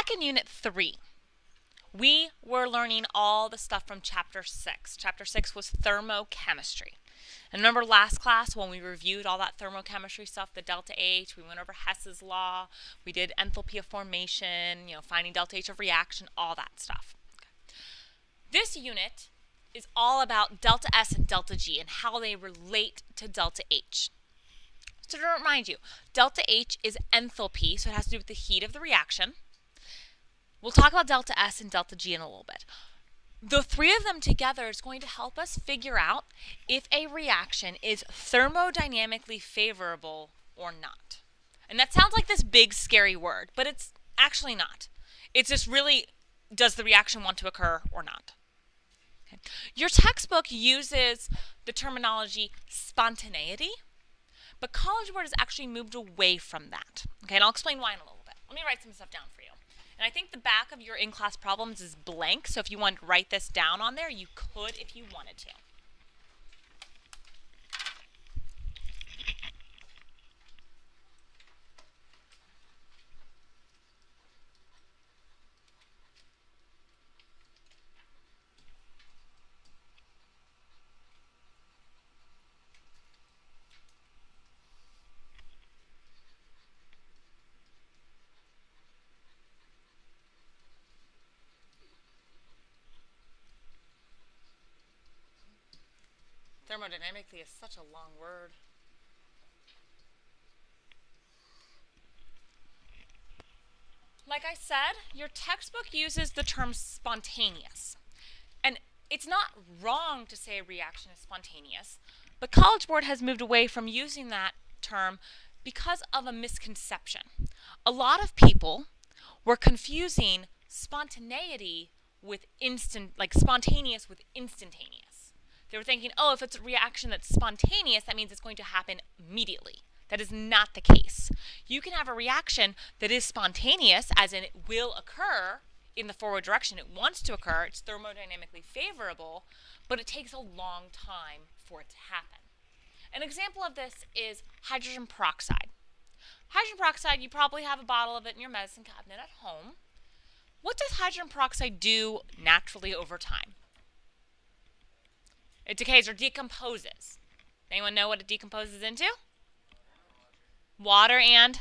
Back in Unit 3, we were learning all the stuff from Chapter 6. Chapter 6 was thermochemistry. And remember last class when we reviewed all that thermochemistry stuff, the delta H, we went over Hess's law, we did enthalpy of formation, finding delta H of reaction, all that stuff. Okay. This unit is all about delta S and delta G and how they relate to delta H. So to remind you, delta H is enthalpy, so it has to do with the heat of the reaction. We'll talk about delta S and delta G in a little bit. The three of them together is going to help us figure out if a reaction is thermodynamically favorable or not. And that sounds like this big, scary word, but it's actually not. It's just really, does the reaction want to occur or not? Okay. Your textbook uses the terminology spontaneity, but College Board has actually moved away from that. Okay, and I'll explain why in a little bit. Let me write some stuff down for you. And I think the back of your in-class problems is blank, so if you want to write this down on there, you could if you wanted to. Thermodynamically is such a long word. Like I said, your textbook uses the term spontaneous. And it's not wrong to say a reaction is spontaneous, but College Board has moved away from using that term because of a misconception. A lot of people were confusing spontaneity with spontaneous with instantaneous. They were thinking, oh, if it's a reaction that's spontaneous, that means it's going to happen immediately. That is not the case. You can have a reaction that is spontaneous, as in it will occur in the forward direction it wants to occur. It's thermodynamically favorable, but it takes a long time for it to happen. An example of this is hydrogen peroxide. Hydrogen peroxide, you probably have a bottle of it in your medicine cabinet at home. What does hydrogen peroxide do naturally over time? It decays or decomposes. Anyone know what it decomposes into? Water and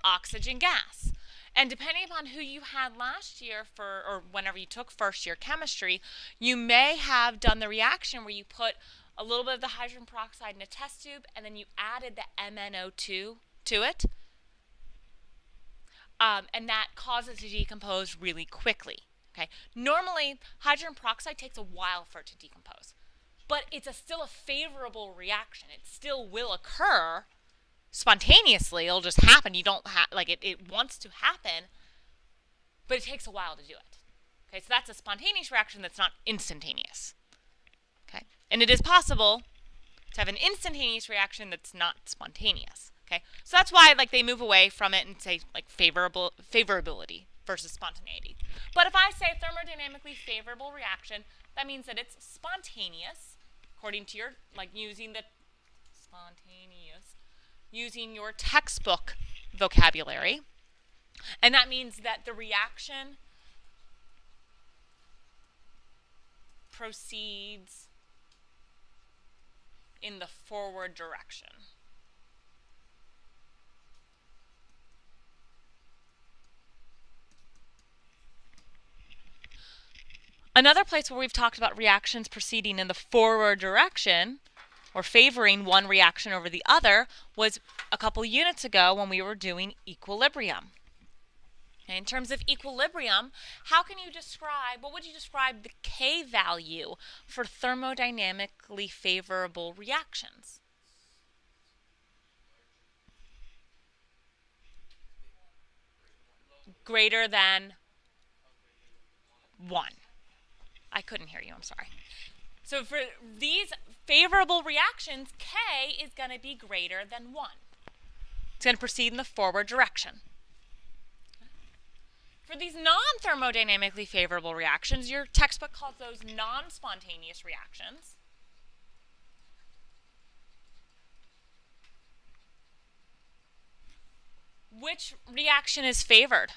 oxygen gas. And depending upon who you had last year or whenever you took first year chemistry, you may have done the reaction where you put a little bit of the hydrogen peroxide in a test tube and then you added the MnO2 to it. And that causes it to decompose really quickly. Okay. Normally, hydrogen peroxide takes a while for it to decompose. But it's still a favorable reaction. It still will occur spontaneously. It'll just happen. You don't have, it wants to happen, but it takes a while to do it. Okay, so that's a spontaneous reaction that's not instantaneous. Okay, and it is possible to have an instantaneous reaction that's not spontaneous. Okay, so that's why they move away from it and say favorability versus spontaneity. But if I say thermodynamically favorable reaction, that means that it's spontaneous, according to your using your textbook vocabulary. And that means that the reaction proceeds in the forward direction. Another place where we've talked about reactions proceeding in the forward direction or favoring one reaction over the other was a couple units ago when we were doing equilibrium. And in terms of equilibrium, what would you describe the K value for thermodynamically favorable reactions? Greater than 1. I couldn't hear you, I'm sorry. So for these favorable reactions, K is going to be greater than 1. It's going to proceed in the forward direction. For these non-thermodynamically favorable reactions, your textbook calls those non-spontaneous reactions. Which reaction is favored?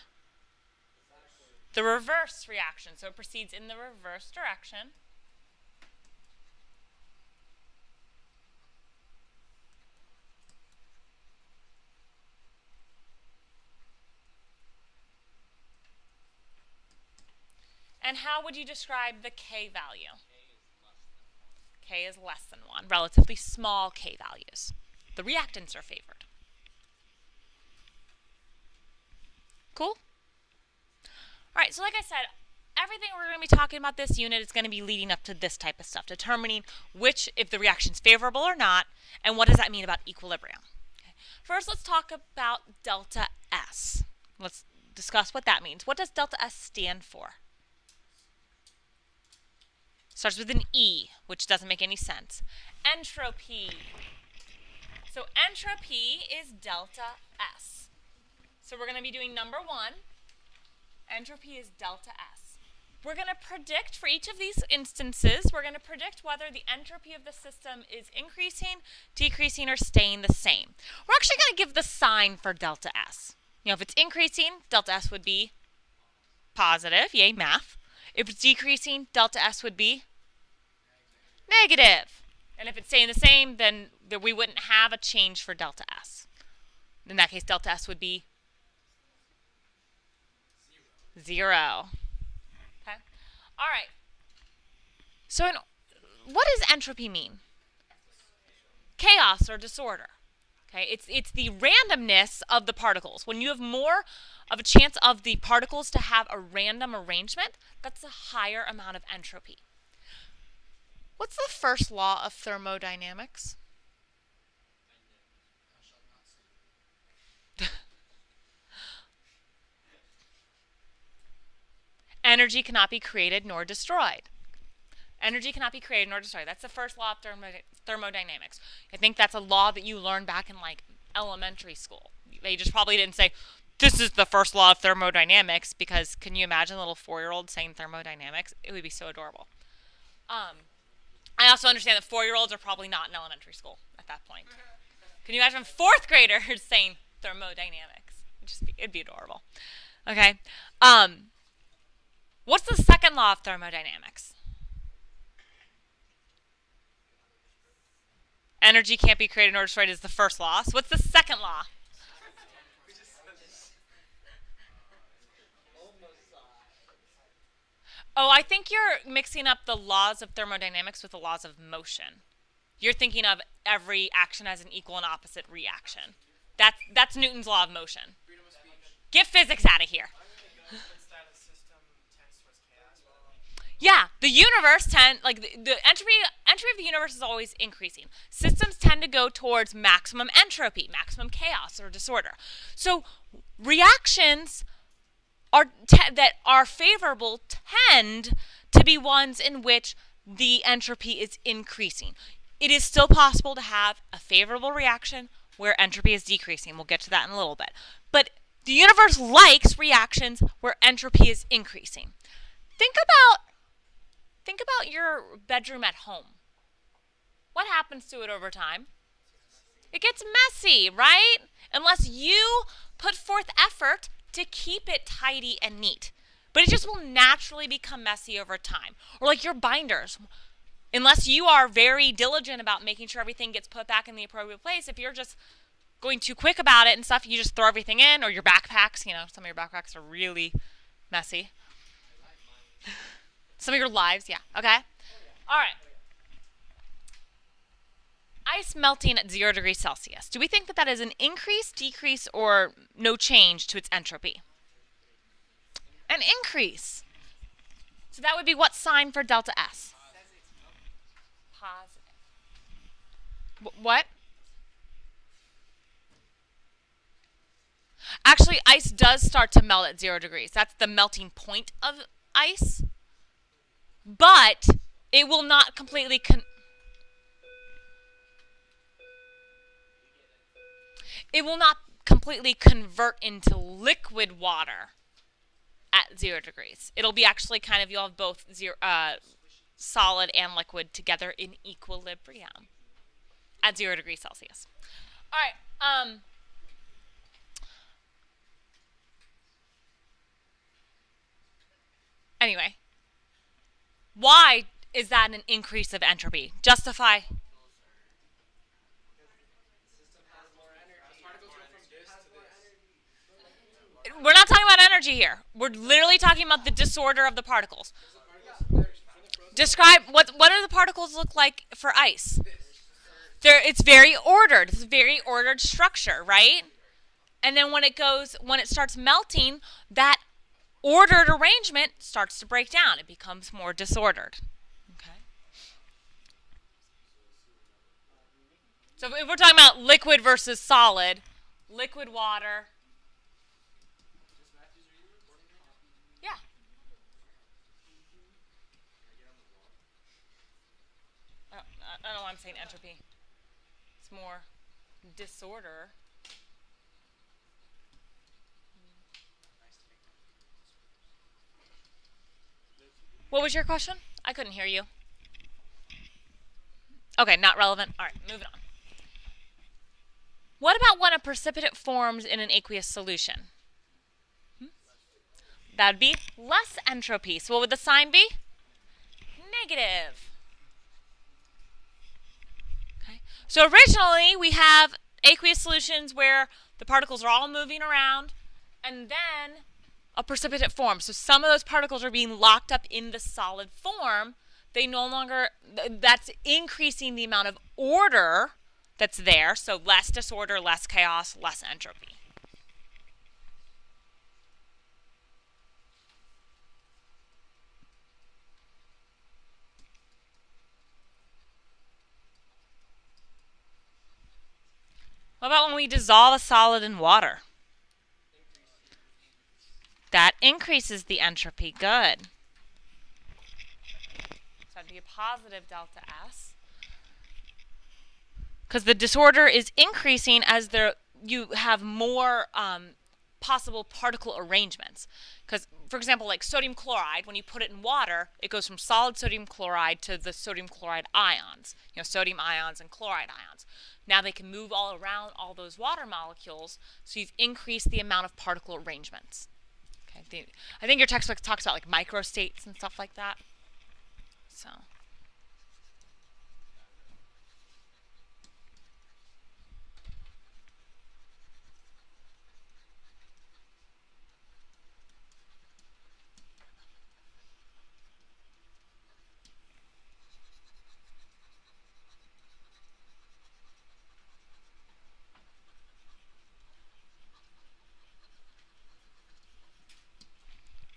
the reverse reaction. So it proceeds in the reverse direction. And how would you describe the K value? K is less than 1, relatively small K values. The reactants are favored. Cool? All right, so like I said, everything we're going to be talking about this unit is going to be leading up to this type of stuff, determining if the reaction's favorable or not, and what does that mean about equilibrium. Okay. First, let's talk about delta S. Let's discuss what that means. What does delta S stand for? Starts with an E, which doesn't make any sense. Entropy. So entropy is delta S. So we're going to be doing number 1. Entropy is delta S. We're going to predict, for each of these instances, we're going to predict whether the entropy of the system is increasing, decreasing, or staying the same. We're actually going to give the sign for delta S. You know, if it's increasing, delta S would be positive, yay, math. If it's decreasing, delta S would be negative. And if it's staying the same, then we wouldn't have a change for delta S. In that case, delta S would be 0. Okay? All right. So what does entropy mean? Chaos or disorder. Okay? It's the randomness of the particles. When you have more of a chance of the particles to have a random arrangement, that's a higher amount of entropy. What's the first law of thermodynamics? Energy cannot be created nor destroyed. Energy cannot be created nor destroyed. That's the first law of thermodynamics. I think that's a law that you learned back in like elementary school. They just probably didn't say, this is the first law of thermodynamics, because can you imagine a little 4-year-old saying thermodynamics? It would be so adorable. I also understand that 4-year-olds are probably not in elementary school at that point. Can you imagine 4th graders saying thermodynamics? It'd be adorable. Okay. What's the second law of thermodynamics? Energy can't be created nor destroyed is the first law. So what's the second law? Oh, I think you're mixing up the laws of thermodynamics with the laws of motion. You're thinking of every action as an equal and opposite reaction. That's Newton's law of motion. Get physics out of here. Yeah, the universe the entropy of the universe is always increasing. Systems tend to go towards maximum entropy, maximum chaos or disorder. So reactions that are favorable tend to be ones in which the entropy is increasing. It is still possible to have a favorable reaction where entropy is decreasing. We'll get to that in a little bit. But the universe likes reactions where entropy is increasing. Think about your bedroom at home. What happens to it over time? It gets messy, right? Unless you put forth effort to keep it tidy and neat. But it just will naturally become messy over time. Or like your binders. Unless you are very diligent about making sure everything gets put back in the appropriate place, if you're just going too quick about it and stuff, you just throw everything in. Or your backpacks, some of your backpacks are really messy. Some of your lives, yeah. Okay? All right. Ice melting at 0 degrees Celsius. Do we think that is an increase, decrease, or no change to its entropy? An increase. So that would be what sign for delta S? Positive. What? Actually, ice does start to melt at 0 degrees. That's the melting point of ice. But it will not completely convert into liquid water at 0 degrees. It'll be actually you'll have both solid and liquid together in equilibrium at 0 degrees Celsius. All right. Anyway, why is that an increase of entropy? Justify. We're not talking about energy here. We're literally talking about the disorder of the particles. Describe what do the particles look like for ice? It's very ordered. It's a very ordered structure, right? And then when it starts melting, that ordered arrangement starts to break down. It becomes more disordered. Okay. So if we're talking about liquid versus solid, liquid water. Yeah. I don't know why I'm saying entropy. It's more disorder. What was your question? I couldn't hear you. Okay, not relevant. All right, moving on. What about when a precipitate forms in an aqueous solution? That would be less entropy. So what would the sign be? Negative. Okay. So originally we have aqueous solutions where the particles are all moving around, and then a precipitate forms. So some of those particles are being locked up in the solid form. That's increasing the amount of order that's there. So less disorder, less chaos, less entropy. What about when we dissolve a solid in water? That increases the entropy. Good. So that'd be a positive delta S. Because the disorder is increasing as you have more possible particle arrangements. Because, for example, like sodium chloride, when you put it in water, it goes from solid sodium chloride to the sodium chloride ions, sodium ions and chloride ions. Now they can move all around all those water molecules, so you've increased the amount of particle arrangements. Okay. I think your textbook talks about like microstates and stuff like that. So.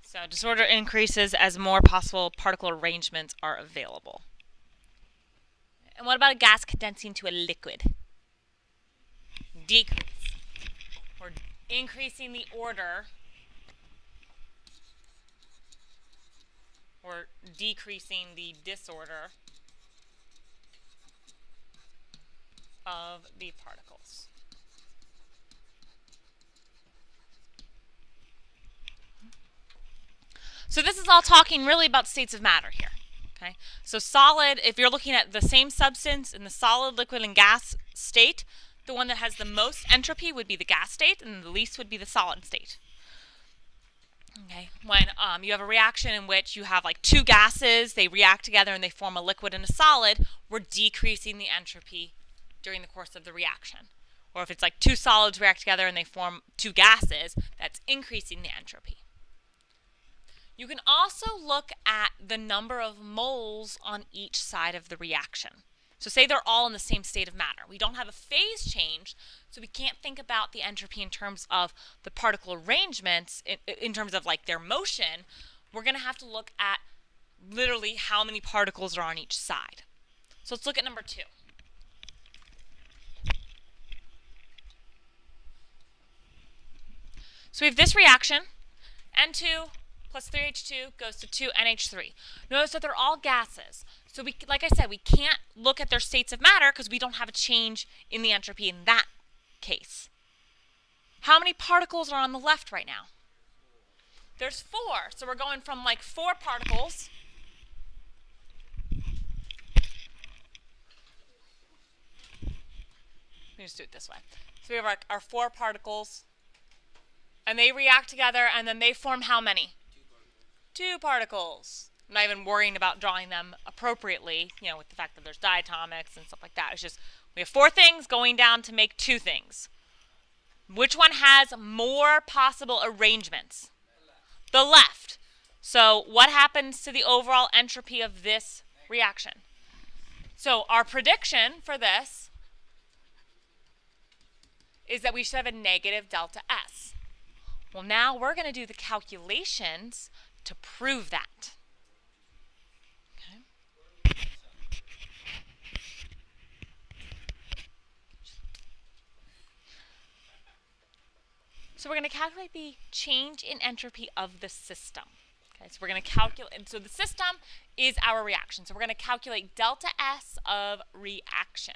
So disorder increases as more possible particle arrangements are available. And what about a gas condensing to a liquid? Decrease. We're increasing the order or decreasing the disorder of the particles. So this is all talking really about states of matter here. Okay? So solid, if you're looking at the same substance in the solid, liquid, and gas state, the one that has the most entropy would be the gas state, and the least would be the solid state. Okay, when you have a reaction in which you have like two gases, they react together and they form a liquid and a solid, we're decreasing the entropy during the course of the reaction. Or if it's like two solids react together and they form two gases, that's increasing the entropy. You can also look at the number of moles on each side of the reaction. So say they're all in the same state of matter. We don't have a phase change, so we can't think about the entropy in terms of the particle arrangements, in terms of like their motion. We're going to have to look at literally how many particles are on each side. So let's look at number 2. So we have this reaction, N2 plus 3H2 goes to 2NH3. Notice that they're all gases. So we, like I said, we can't look at their states of matter because we don't have a change in the entropy in that case. How many particles are on the left right now? There's 4. So we're going from like 4 particles. Let me just do it this way. So we have our 4 particles, and they react together, and then they form how many? 2 particles. I'm not even worrying about drawing them appropriately, with the fact that there's diatomics and stuff like that. It's just we have 4 things going down to make 2 things. Which one has more possible arrangements? The left. So what happens to the overall entropy of this reaction? So our prediction for this is that we should have a negative delta S. Well, now we're going to do the calculations to prove that. Okay. So we're going to calculate the change in entropy of the system. Okay, so we're going to calculate, so the system is our reaction. So we're going to calculate delta S of reaction.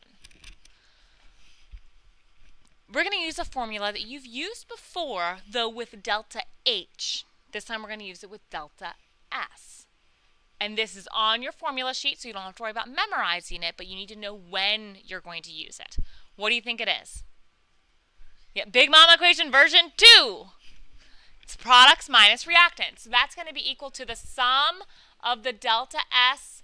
We're going to use a formula that you've used before, though with delta H. This time we're going to use it with delta S. And this is on your formula sheet, so you don't have to worry about memorizing it, but you need to know when you're going to use it. What do you think it is? Yeah, Big Mama equation version 2. It's products minus reactants. So that's going to be equal to the sum of the delta S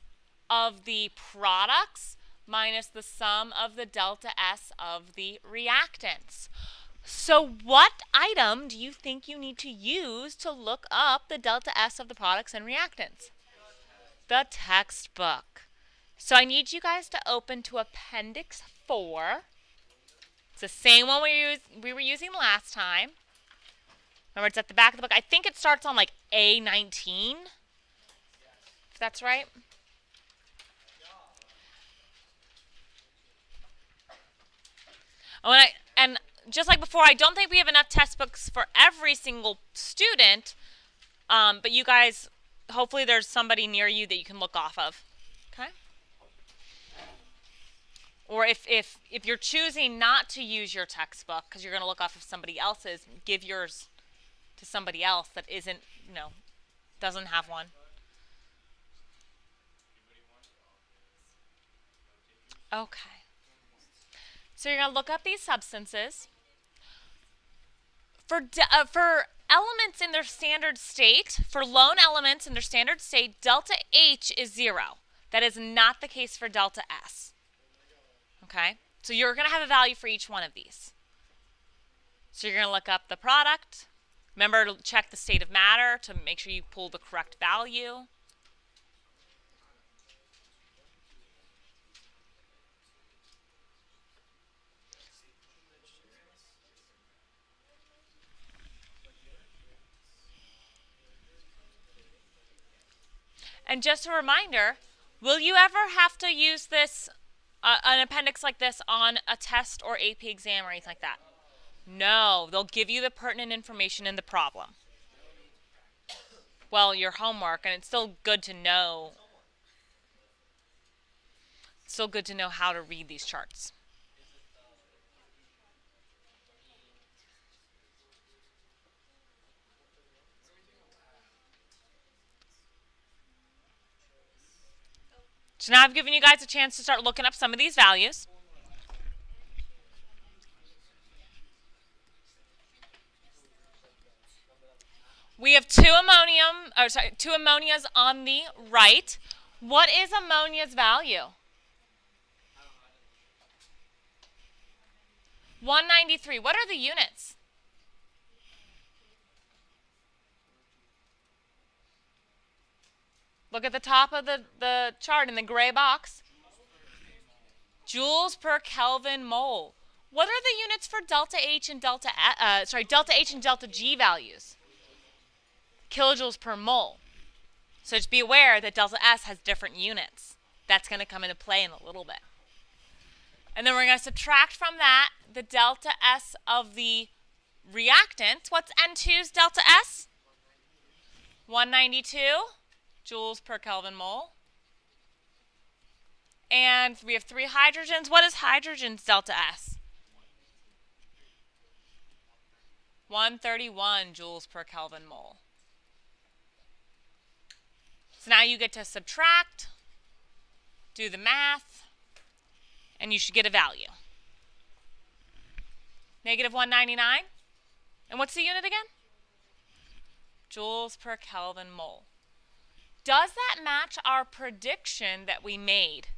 of the products minus the sum of the delta S of the reactants. So what item do you think you need to use to look up the delta S of the products and reactants? The textbook. So I need you guys to open to Appendix 4. It's the same one we were using last time. Remember, it's at the back of the book. I think it starts on like A19, if that's right. Oh, and just like before, I don't think we have enough test books for every single student, but you guys, hopefully there's somebody near you that you can look off of, okay? Or if you're choosing not to use your textbook because you're going to look off of somebody else's, give yours to somebody else that isn't, doesn't have one. Okay. So you're going to look up these substances. For elements in their standard state, for lone elements in their standard state, delta H is 0. That is not the case for delta S. Okay? So you're going to have a value for each one of these. So you're going to look up the product. Remember to check the state of matter to make sure you pull the correct value. And just a reminder, will you ever have to use this, an appendix like this on a test or AP exam or anything like that? No, they'll give you the pertinent information in the problem. Well, your homework, and it's still good to know. It's still good to know how to read these charts. So now I've given you guys a chance to start looking up some of these values. We have two ammonias on the right. What is ammonia's value? 193. What are the units? Look at the top of the chart in the gray box. Joules per Kelvin mole. What are the units for delta H and delta H and delta G values? Kilojoules per mole. So just be aware that delta S has different units. That's going to come into play in a little bit. And then we're going to subtract from that the delta S of the reactant. What's N2's delta S? 192 joules per Kelvin mole. And we have 3 hydrogens. What is hydrogen's delta S? 131 joules per Kelvin mole. So now you get to subtract, do the math, and you should get a value. Negative 199. And what's the unit again? Joules per Kelvin mole. Does that match our prediction that we made?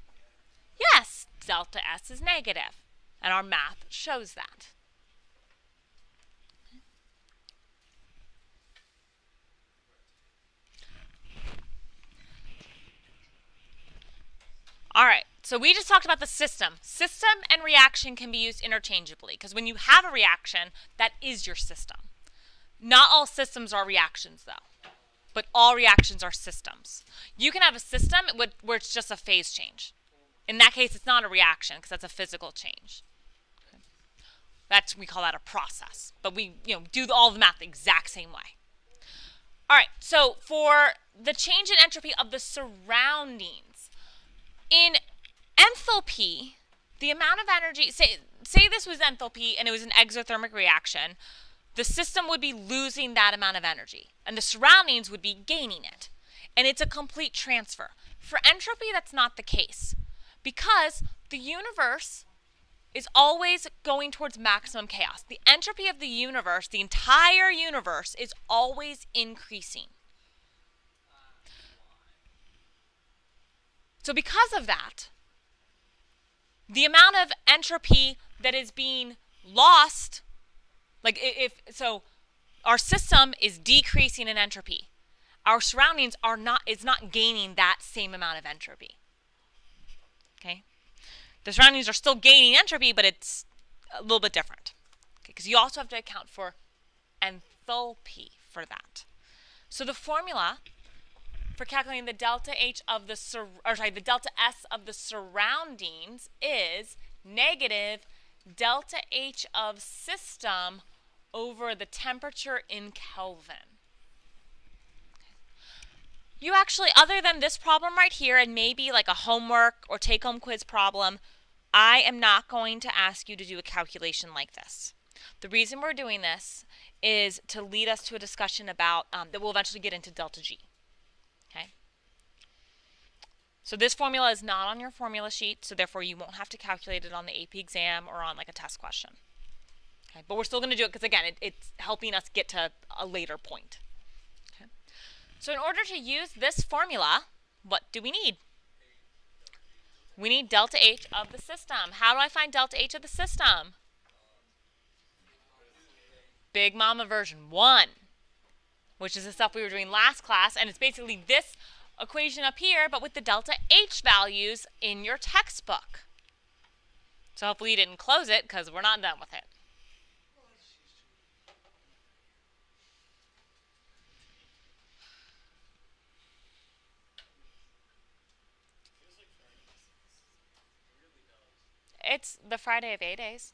Yes, delta S is negative, and our math shows that. All right, so we just talked about the system. System and reaction can be used interchangeably because when you have a reaction, that is your system. Not all systems are reactions, though, but all reactions are systems. You can have a system where it's just a phase change. In that case, it's not a reaction because that's a physical change. We call that a process, but we do all the math the exact same way. All right, so for the change in entropy of the surroundings, in enthalpy, the amount of energy, say this was enthalpy and it was an exothermic reaction, the system would be losing that amount of energy, and the surroundings would be gaining it. And it's a complete transfer. For entropy, that's not the case, because the universe is always going towards maximum chaos. The entropy of the universe, the entire universe, is always increasing. So because of that, the amount of entropy that is being lost, our system is decreasing in entropy. Our surroundings is not gaining that same amount of entropy. Okay? The surroundings are still gaining entropy, but it's a little bit different. Because you also have to account for enthalpy for that. So the formula for calculating the delta H of the delta S of the surroundings is negative delta H of system over the temperature in Kelvin. You actually, other than this problem right here and maybe like a homework or take-home quiz problem, I am not going to ask you to do a calculation like this. The reason we're doing this is to lead us to a discussion about that we'll eventually get into delta G. Okay? So this formula is not on your formula sheet, so therefore you won't have to calculate it on the AP exam or on like a test question. Okay? But we're still going to do it because, again, it's helping us get to a later point. Okay? So in order to use this formula, what do we need? We need delta H of the system. How do I find delta H of the system? Big Mama version 1, which is the stuff we were doing last class, and it's basically this equation up here, but with the delta H values in your textbook. So hopefully you didn't close it because we're not done with it. It's the Friday of A-Days.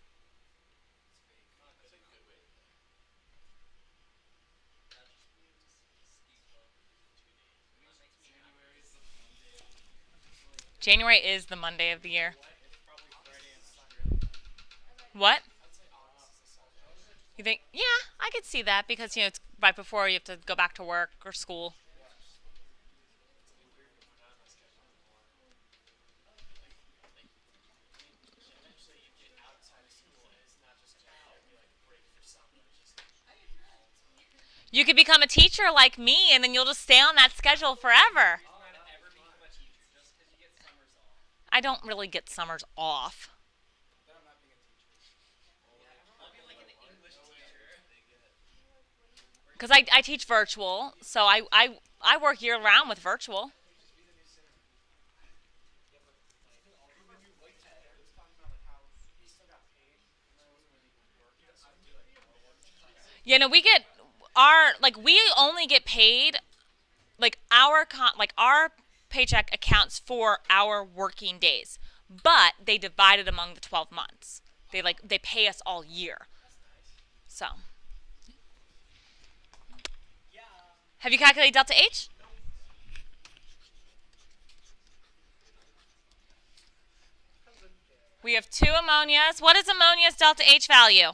January is the Monday of the year. What? You think? Yeah, I could see that because, it's right before you have to go back to work or school. You could become a teacher like me, and then you'll just stay on that schedule forever. I don't really get summers off. Because I teach virtual, so I work year-round with virtual. We get we only get paid, our paycheck accounts for our working days, but they divide it among the 12 months. They pay us all year. So, have you calculated delta H? We have 2 ammonias. What is ammonia's delta H value?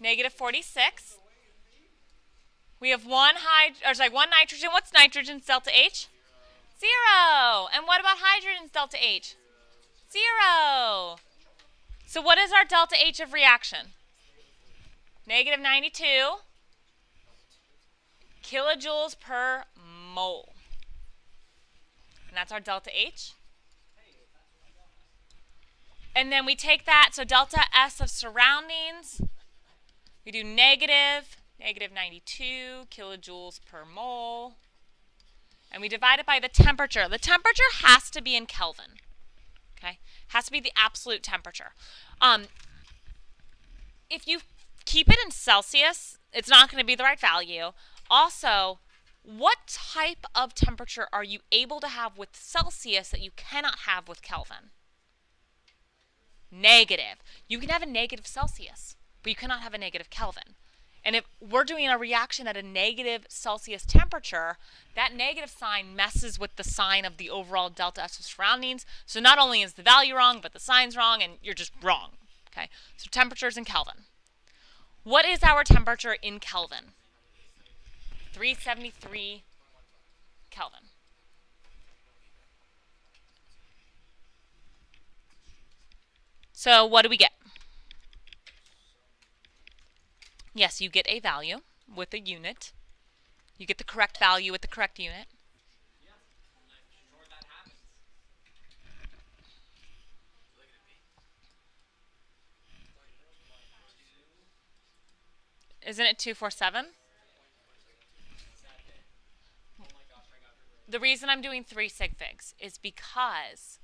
Negative 46. We have one nitrogen. What's nitrogen's delta H? 0. And what about hydrogen's delta H? 0. So what is our delta H of reaction? Negative 92. kilojoules per mole. And that's our delta H. And then we take that, so delta S of surroundings, we do negative 92 kilojoules per mole. And we divide it by the temperature. The temperature has to be in Kelvin. Okay? Has to be the absolute temperature. If you keep it in Celsius, it's not going to be the right value. Also, what type of temperature are you able to have with Celsius that you cannot have with Kelvin? Negative. You can have a negative Celsius, but you cannot have a negative Kelvin. And if we're doing a reaction at a negative Celsius temperature, that negative sign messes with the sign of the overall delta S of surroundings. So not only is the value wrong, but the sign's wrong, and you're just wrong. Okay? So temperature's in Kelvin. What is our temperature in Kelvin? 373 Kelvin. So what do we get? Yes, you get a value with a unit. You get the correct value with the correct unit. Isn't it 247? The reason I'm doing 3 sig figs is because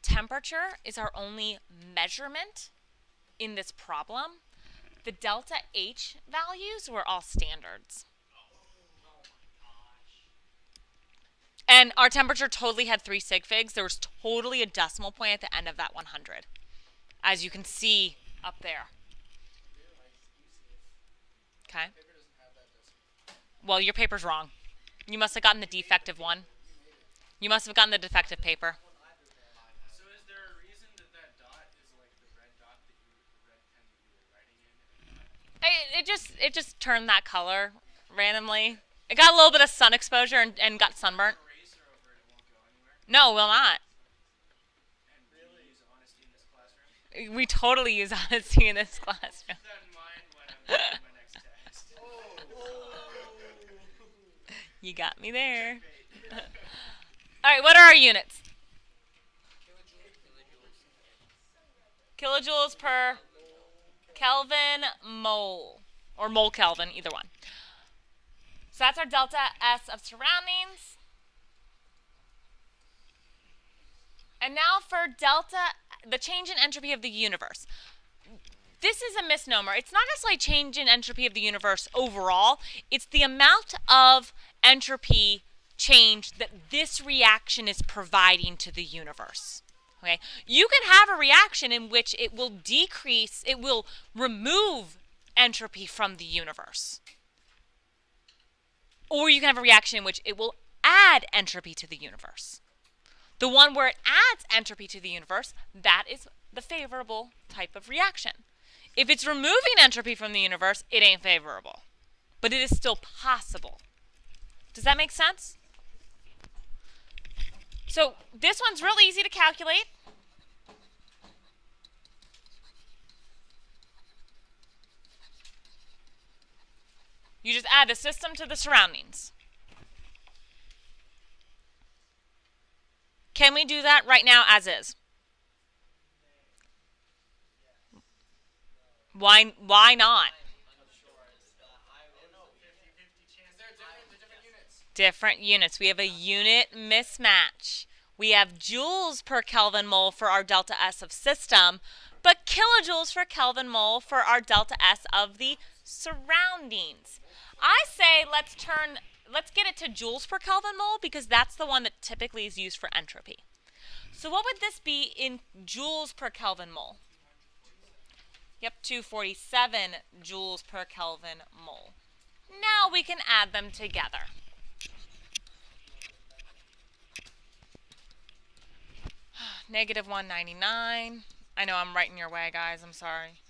temperature is our only measurement in this problem. The delta H values were all standards. And our temperature totally had 3 sig figs. There was totally a decimal point at the end of that 100, as you can see up there. Okay. Well, your paper's wrong. You must have gotten the defective one. You must have gotten the defective paper. So is there a reason that that dot is like the red dot that you, the red pen that you were writing in? It just turned that color randomly. It got a little bit of sun exposure and got sunburnt. Eraser over it, it won't go anywhere. No, it will not. And really use honesty in this classroom? We totally use honesty in this classroom. Keep that in mind when I'm doing my next test. You got me there. All right, what are our units? Kilojoules per Kelvin mole. Or mole Kelvin, either one. So that's our delta S of surroundings. And now for delta, the change in entropy of the universe. This is a misnomer. It's not necessarily change in entropy of the universe overall. It's the amount of entropy change that this reaction is providing to the universe. Okay? You can have a reaction in which it will decrease, it will remove entropy from the universe. Or you can have a reaction in which it will add entropy to the universe. The one where it adds entropy to the universe, that is the favorable type of reaction. If it's removing entropy from the universe, it ain't favorable. But it is still possible. Does that make sense? So this one's really easy to calculate. You just add the system to the surroundings. Can we do that right now as is? Why not? Different units. We have a unit mismatch. We have joules per Kelvin mole for our delta S of system, but kilojoules per Kelvin mole for our delta S of the surroundings. I say let's get it to joules per Kelvin mole because that's the one that typically is used for entropy. So what would this be in joules per Kelvin mole? Yep, 247 joules per Kelvin mole. Now we can add them together. Negative 199. I know I'm right in your way, guys. I'm sorry.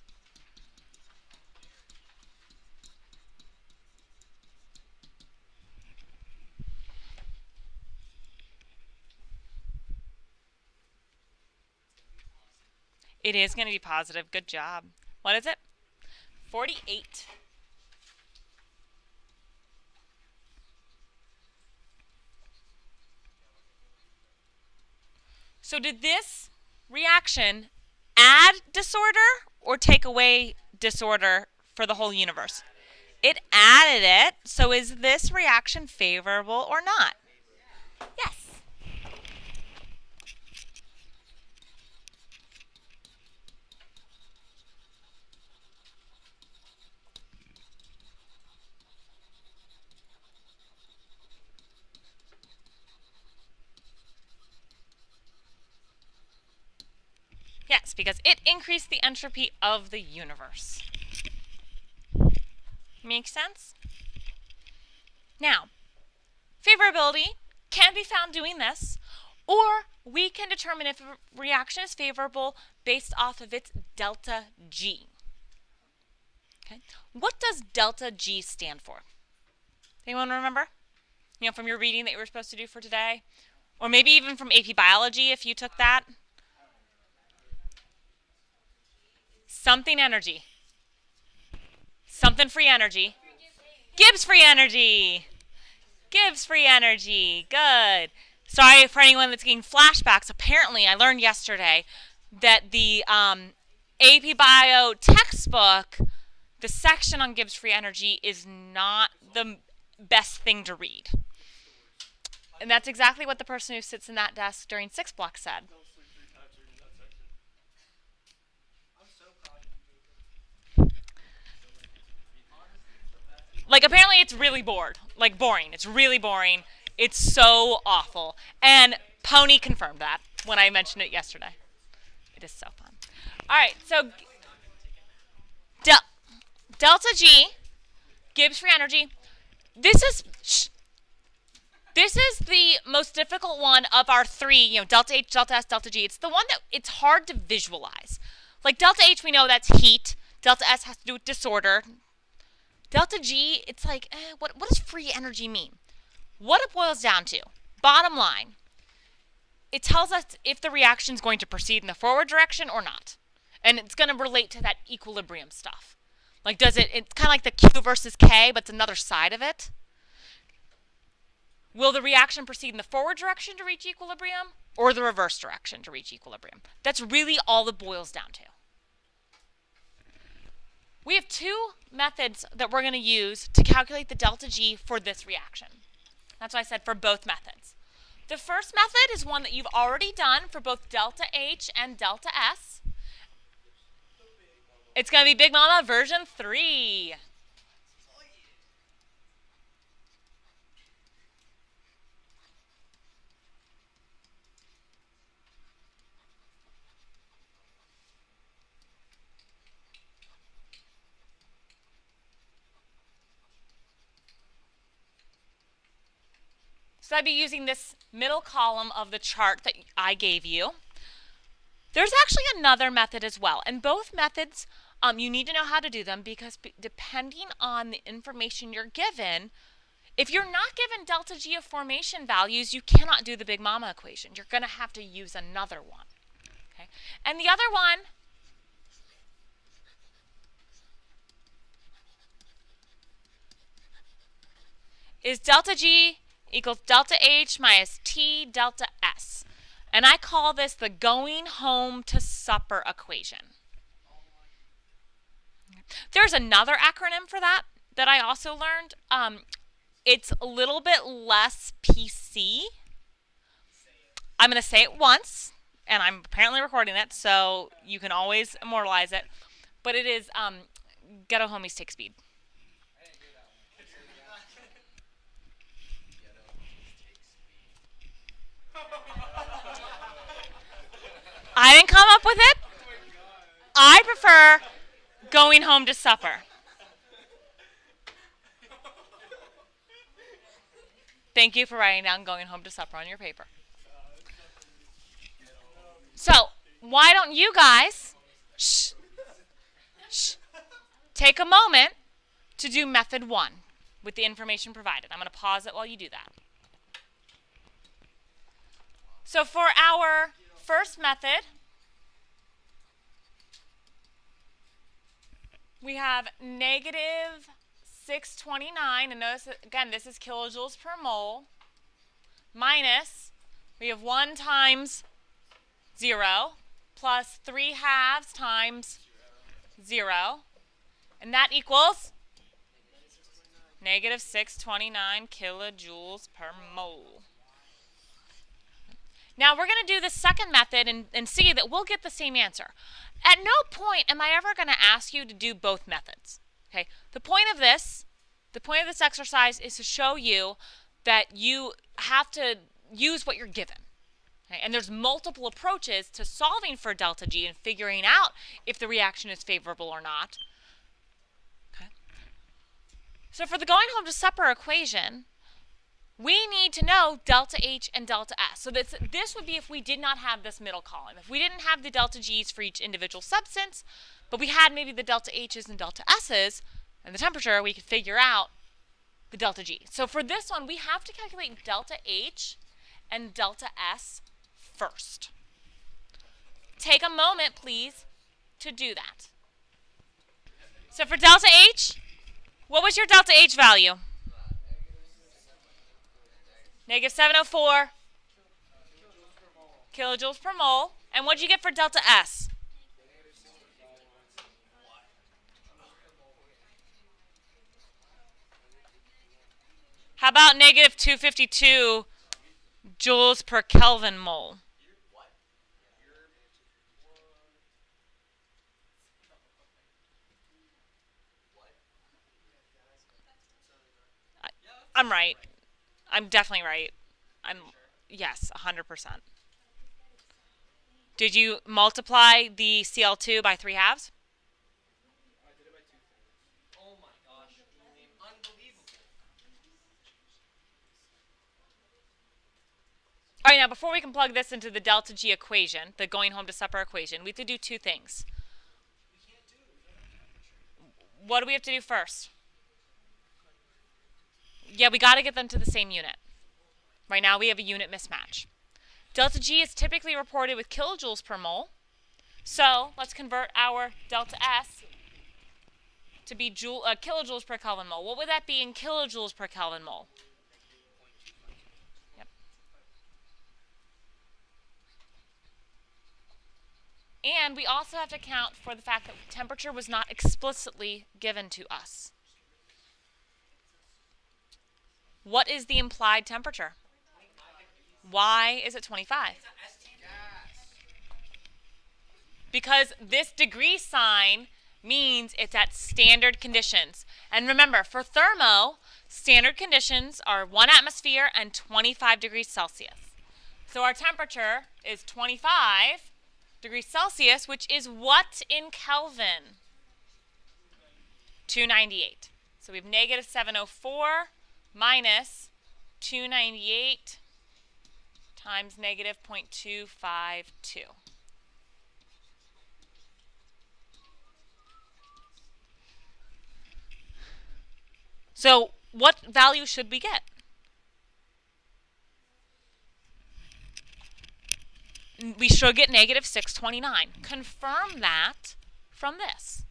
It is going to be positive. Good job. What is it? 48. So did this reaction add disorder or take away disorder for the whole universe? It added it. So is this reaction favorable or not? Yes. Yes, because it increased the entropy of the universe. Make sense? Now, favorability can be found doing this, or we can determine if a reaction is favorable based off of its delta G. Okay. What does delta G stand for? Anyone remember? You know, from your reading that you were supposed to do for today? Or maybe even from AP Biology if you took that? Something energy. Something free energy. Gibbs free energy. Gibbs free energy. Good. Sorry for anyone that's getting flashbacks. Apparently, I learned yesterday that the AP Bio textbook, the section on Gibbs free energy, is not the best thing to read. And that's exactly what the person who sits in that desk during 6 block said. Like, apparently it's really bored. Like, boring. It's really boring. It's so awful. And Pony confirmed that when I mentioned it yesterday. It is so fun. All right, so delta G, Gibbs free energy. This is the most difficult one of our three, you know, delta H, delta S, delta G. It's the one that it's hard to visualize. Like delta H, we know that's heat. Delta S has to do with disorder. Delta G, it's like, what does free energy mean? What it boils down to, bottom line, it tells us if the reaction is going to proceed in the forward direction or not. And it's going to relate to that equilibrium stuff. Like, it's kind of like the Q versus K, but it's another side of it. Will the reaction proceed in the forward direction to reach equilibrium or the reverse direction to reach equilibrium? That's really all it boils down to. We have two methods that we're going to use to calculate the delta G for this reaction. That's what I said for both methods. The first method is one that you've already done for both delta H and delta S. It's going to be Big Mama version 3. So I'd be using this middle column of the chart that I gave you. There's actually another method as well, and both methods, you need to know how to do them because depending on the information you're given, if you're not given delta G of formation values, you cannot do the Big Mama equation. You're going to have to use another one. Okay? And the other one is delta G equals delta H minus T delta S. And I call this the going home to supper equation. There's another acronym for that I also learned. It's a little bit less PC. I'm going to say it once, and I'm apparently recording it, so you can always immortalize it. But it is Ghetto Homies Take Speed. I didn't come up with it. I prefer going home to supper. Thank you for writing down going home to supper on your paper. So, why don't you guys take a moment to do method 1 with the information provided. I'm going to pause it while you do that. So for our first method, we have negative 629, and notice that, again, this is kilojoules per mole, minus, we have 1 times 0 plus 3 halves times 0. And that equals negative 629 kilojoules per mole. Now we're going to do the second method and see that we'll get the same answer. At no point am I ever going to ask you to do both methods. Okay? The point of this exercise is to show you that you have to use what you're given. Okay? And there's multiple approaches to solving for delta G and figuring out if the reaction is favorable or not. Okay? So for the going home to supper equation, we need to know delta H and delta S. So this would be if we did not have this middle column. If we didn't have the delta G's for each individual substance, but we had maybe the delta H's and delta S's, and the temperature, we could figure out the delta G. So for this one, we have to calculate delta H and delta S first. Take a moment, please, to do that. So for delta H, what was your delta H value? Negative 704 kilojoules per mole. And what did you get for delta S? How about negative 252 joules per Kelvin mole? I'm right. I'm definitely right. Yes, 100%. Did you multiply the Cl2 by 3 halves? I did it by 2/3. Oh my gosh, unbelievable. All right, now before we can plug this into the delta G equation, the going home to supper equation, we have to do two things. We can't do it. We don't have temperature. What do we have to do first? Yeah, we got to get them to the same unit. Right now we have a unit mismatch. Delta G is typically reported with kilojoules per mole. So let's convert our delta S to be kilojoules per Kelvin mole. What would that be in kilojoules per Kelvin mole? Yep. And we also have to account for the fact that temperature was not explicitly given to us. What is the implied temperature? Why is it 25? Because this degree sign means it's at standard conditions. And remember, for thermo, standard conditions are 1 atmosphere and 25 degrees Celsius. So our temperature is 25 degrees Celsius, which is what in Kelvin? 298. So we have negative 704 minus 298 times negative 0.252. So what value should we get? We should get negative 629. Confirm that from this.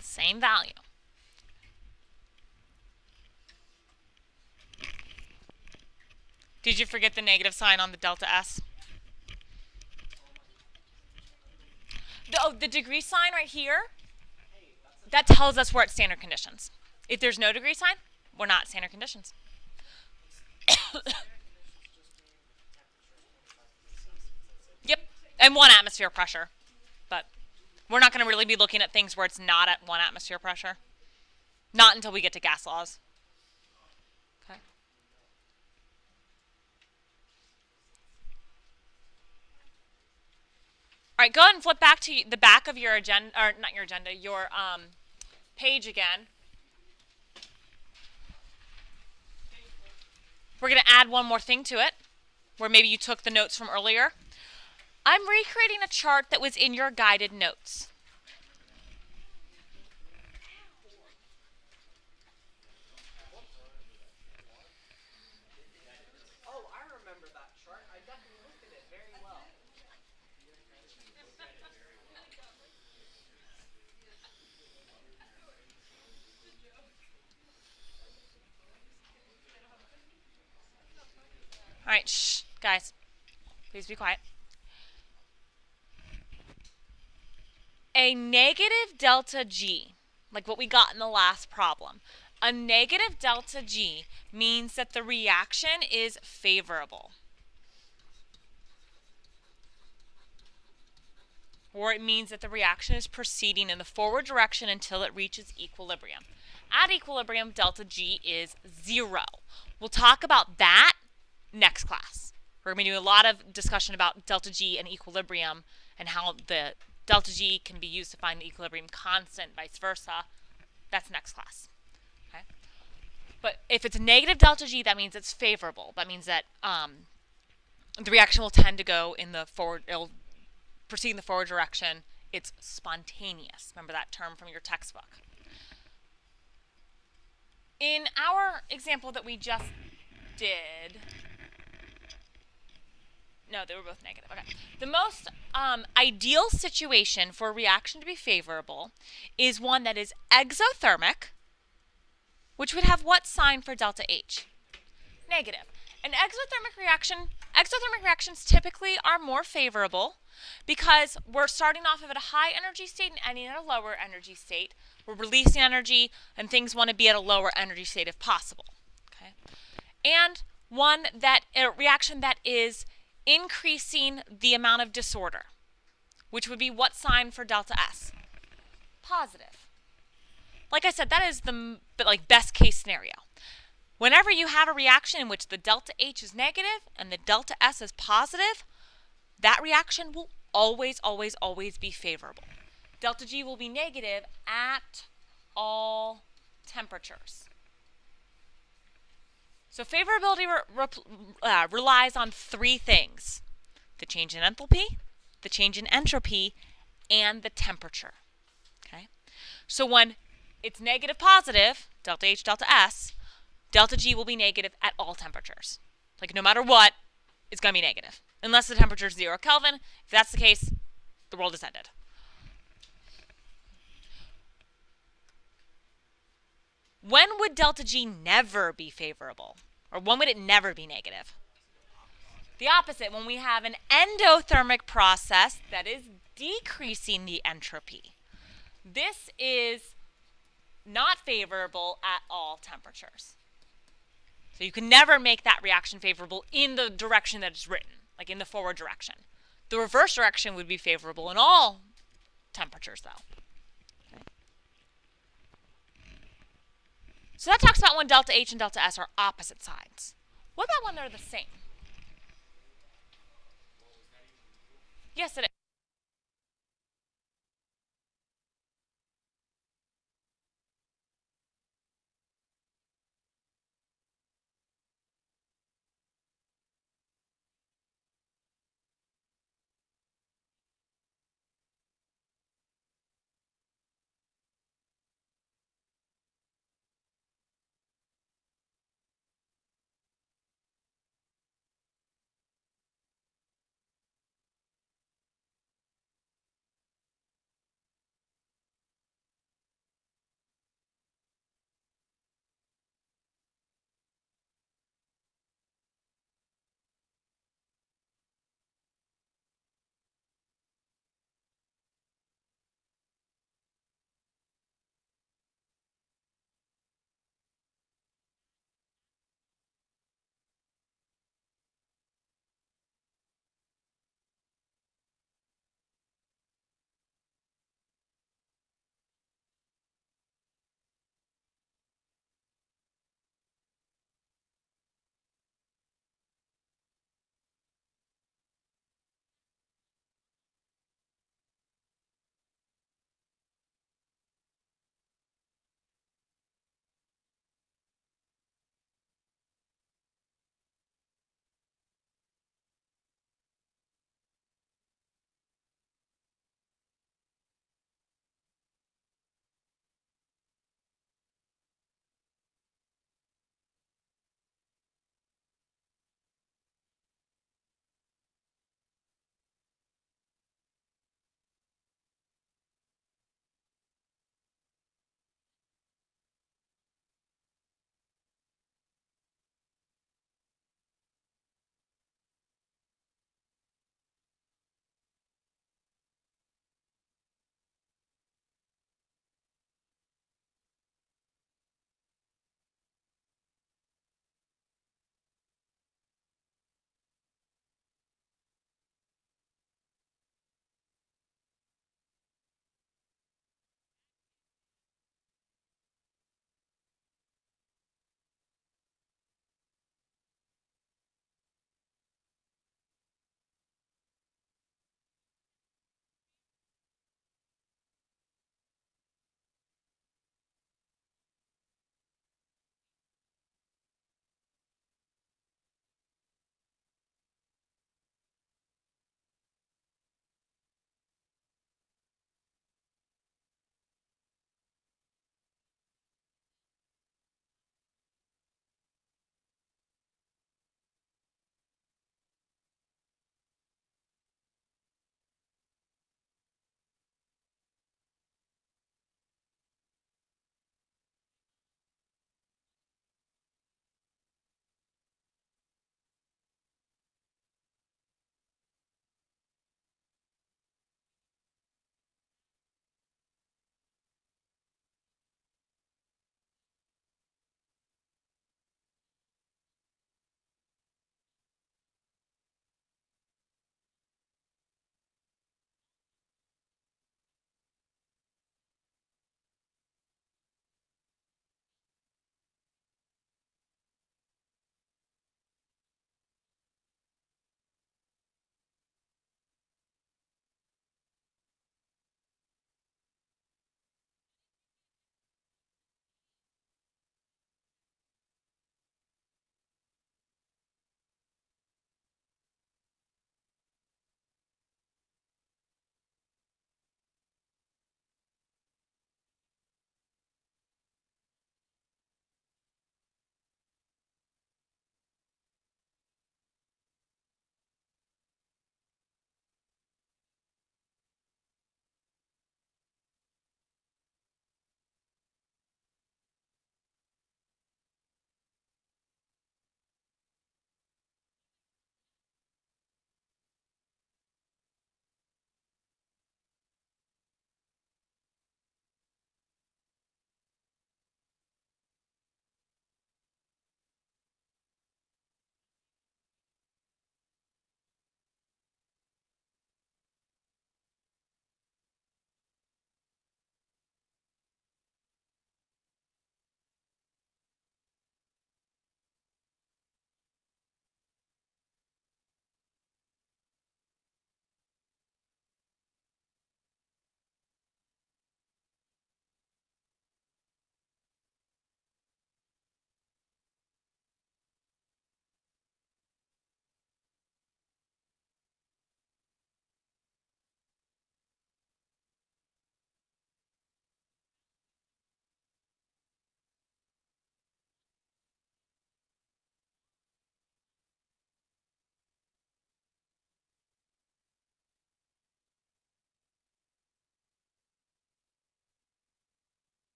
Same value. Did you forget the negative sign on the delta S? The degree sign right here, that tells us we're at standard conditions. If there's no degree sign, we're not at standard conditions. Yep, and 1 atmosphere pressure. But we're not going to really be looking at things where it's not at 1 atmosphere pressure. Not until we get to gas laws. Okay. All right, go ahead and flip back to the back of your agenda, or not your agenda, your page again. We're going to add one more thing to it, where maybe you took the notes from earlier. I'm recreating a chart that was in your guided notes. Oh, I remember that chart. I definitely looked at it very well. All right, shh, guys, please be quiet. A negative delta G, like what we got in the last problem, a negative delta G means that the reaction is favorable. Or it means that the reaction is proceeding in the forward direction until it reaches equilibrium. At equilibrium, delta G is 0. We'll talk about that next class. We're going to be doing a lot of discussion about delta G and equilibrium and how the delta G can be used to find the equilibrium constant, vice versa. That's next class. Okay? But if it's a negative delta G, that means it's favorable. That means that the reaction will tend to go in the forward, it'll proceed in the forward direction. It's spontaneous. Remember that term from your textbook. In our example that we just did, no, they were both negative. Okay. The most ideal situation for a reaction to be favorable is one that is exothermic, which would have what sign for delta H? Negative. An exothermic reactions typically are more favorable because we're starting off at a high energy state and ending at a lower energy state. We're releasing energy, and things want to be at a lower energy state if possible. Okay? And a reaction that is increasing the amount of disorder, which would be what sign for delta S? Positive. Like I said, that is the best case scenario. Whenever you have a reaction in which the delta H is negative and the delta S is positive, that reaction will always, always, always be favorable. Delta G will be negative at all temperatures. So favorability relies on three things: the change in enthalpy, the change in entropy, and the temperature. Okay? So when it's negative positive, delta H, delta S, delta G will be negative at all temperatures. Like no matter what, it's going to be negative. Unless the temperature is 0 Kelvin. If that's the case, the world is ended. When would delta G never be favorable? Or when would it never be negative? The opposite, when we have an endothermic process that is decreasing the entropy. This is not favorable at all temperatures. So you can never make that reaction favorable in the direction that it's written, like in the forward direction. The reverse direction would be favorable in all temperatures, though. Okay. So that talks about when delta H and delta S are opposite sides. What about when they're the same? Yes, it is.